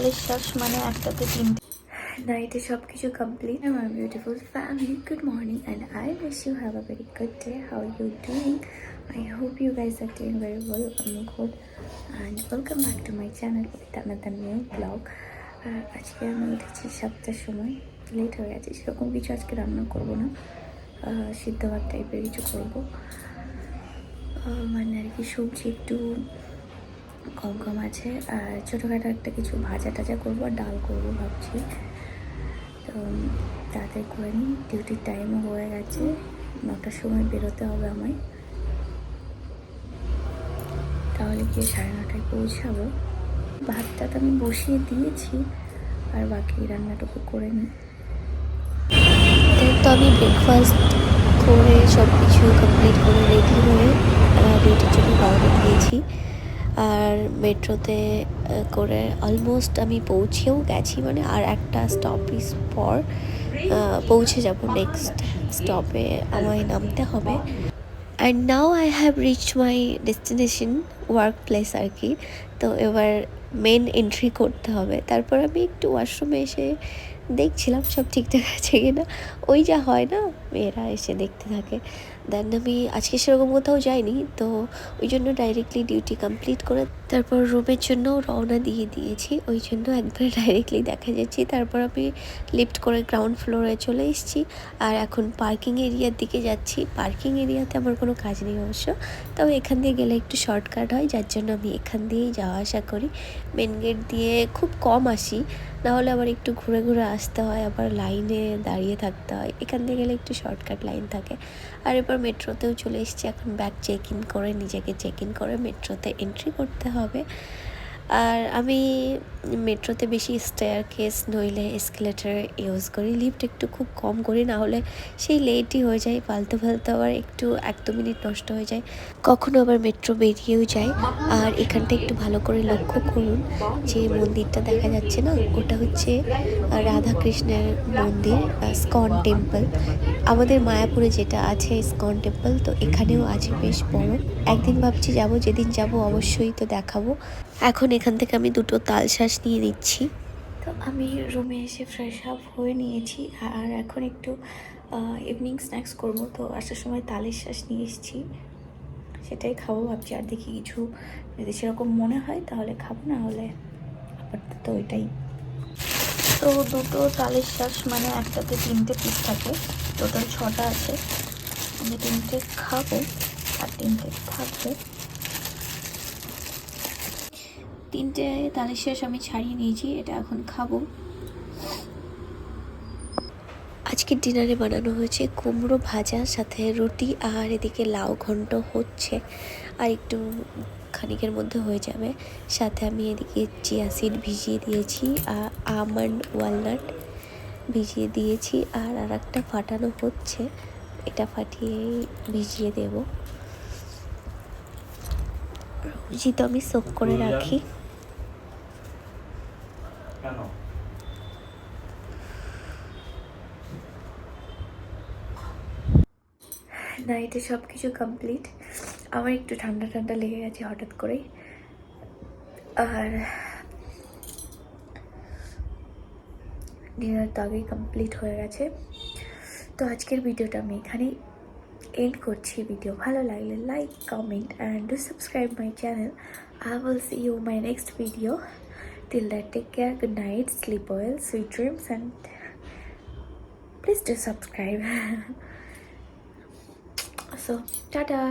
তালের শ্বাস মানে একটাতে তিনটে। নাইটে সব কিছু কমপ্লিট। আমার beautiful family, good morning and I wish you have a very good day. How you doing? I hope you guys are doing very well. I'm good and welcome back to my channel with another new vlog. আজকে আমি উঠেছি 7টার সময়, late হয়ে গেছে। সেরকম কিছু আজকে রান্না করবো না, সিদ্ধ ভাত টাইপের কিছু করবো। মানে আর কি সবজি একটু কম কম আছে, আর ছোটোখাটো একটা কিছু ভাজা টাজা করবো আর ডাল করবো ভাবছি। তো তাড়াতাড়ি করে নিই, ডিউটির টাইমও হয়ে গেছে, 9টার সময় বেরোতে হবে আমায়, তাহলে গিয়ে 9:30টায় পৌঁছাবো। ভাতটা তো আমি বসিয়ে দিয়েছি, আর বাকি রান্নাটুকু করে নিই। তো আমি ব্রেকফাস্ট করে সব কিছু কমপ্লিট করে রেডি হয়ে ডিউটির জন্য রওনা দিয়েছি। আর মেট্রোতে করে অলমোস্ট আমি পৌঁছেও গেছি, মানে আর একটা স্টপেজ পর পৌঁছে যাব। নেক্সট স্টপে আমায় নামতে হবে। And now I have reached my destination, work place আর কি। তো এবার মেন এন্ট্রি করতে হবে। তারপর আমি একটু ওয়াশরুমে এসে দেখছিলাম সব ঠিকঠাক আছে কি না। ওই যা হয় না, মেয়েরা এসে দেখতে থাকে। দেন আমি আজকে সেরকম কোথাও যাইনি, তো ওই জন্য ডাইরেক্টলি ডিউটি কমপ্লিট করে তারপর রুমের জন্য রওনা দিয়ে দিয়েছি। ওই জন্য একবার ডাইরেক্টলি দেখা যাচ্ছি। তারপর আমি লিফট করে গ্রাউন্ড ফ্লোরে চলে এসেছি, আর এখন পার্কিং এরিয়ার দিকে যাচ্ছি। পার্কিং এরিয়াতে আমার কোনো কাজ নেই অবশ্য, তবে এখান দিয়ে গেলে একটু শর্টকাট হয়, যার জন্য আমি এখান দিয়েই যাওয়া আসা করি। মেন গেট দিয়ে খুব কম আসি, নাহলে আবার একটু ঘুরে ঘুরে আসতে হয়, আবার লাইনে দাঁড়িয়ে থাকতে হয়। এখান দিয়ে গেলে একটু শর্টকাট লাইন থাকে। আর এবার মেট্রোতেও চলে এসেছি। এখন ব্যাগ চেক ইন করে, নিজেকে চেক ইন করে মেট্রোতে এন্ট্রি করতে হবে। আর আমি মেট্রোতে বেশি স্টেয়ারকেস নইলে এসকেলেটার ইউজ করি, লিফট একটু খুব কম করি, না হলে সেই লেটই হয়ে যায়, ফালতু আবার একটু 1-2 মিনিট নষ্ট হয়ে যায়। কখনো আবার মেট্রো বেরিয়েও যায়। আর এখানটা একটু ভালো করে লক্ষ্য করুন, যে মন্দিরটা দেখা যাচ্ছে না, ওটা হচ্ছে রাধাকৃষ্ণের মন্দির, স্কন টেম্পল। আমাদের মায়াপুরে যেটা আছে স্কন টেম্পল, তো এখানেও আছে বেশ বড়। একদিন ভাবছি যাব, যেদিন যাব অবশ্যই তো দেখাবো। এখন এখান থেকে আমি 2টো তালশাঁস নিয়ে নিচ্ছি। তো আমি রুমে এসে ফ্রেশ আপ হয়ে নিয়েছি, আর এখন একটু ইভিনিং স্ন্যাক্স করব। তো আসার সময় তালের শ্বাস নিয়ে এসেছি, সেটাই খাবো ভাবছি। আর দেখি কিছু যদি সেরকম মনে হয় তাহলে খাবো, না হলে আপাতত ওইটাই। তো 2টো তালের শ্বাস মানে একটাতে 3টে পিস থাকে, টোটাল 6টা আছে। আমি 3টে খাবো আর 3টে থাকবে। 3টে তালের শ্বাস আমি ছাড়িয়ে নিয়েছি, এটা এখন খাবো। আজকের ডিনারে বানানো হয়েছে কুমড়ো ভাজা, সাথে রুটি, আর এদিকে লাউ ঘন্ট হচ্ছে, আর একটু খানিকের মধ্যে হয়ে যাবে। সাথে আমি এদিকে চিয়া সিড ভিজিয়ে দিয়েছি, আমন্ড ওয়ালনাট ভিজিয়ে দিয়েছি, আর একটা ফাটানো হচ্ছে, এটা ফাটিয়ে ভিজিয়ে দেব। রোজই তো আমি সোক করে রাখি। নাইটে সব কিছু কমপ্লিট। আমার একটু ঠান্ডা ঠান্ডা লেগে গেছে হঠাৎ করেই, আর ডিনার তো আগেই কমপ্লিট হয়ে গেছে। তো আজকের ভিডিওটা আমি এখানেই এন্ড করছি। ভিডিও ভালো লাগলে like, comment and do subscribe my channel. I will see you in my next video. Till that, take care, good night, sleep well, sweet dreams, and please do subscribe. So, ta-da!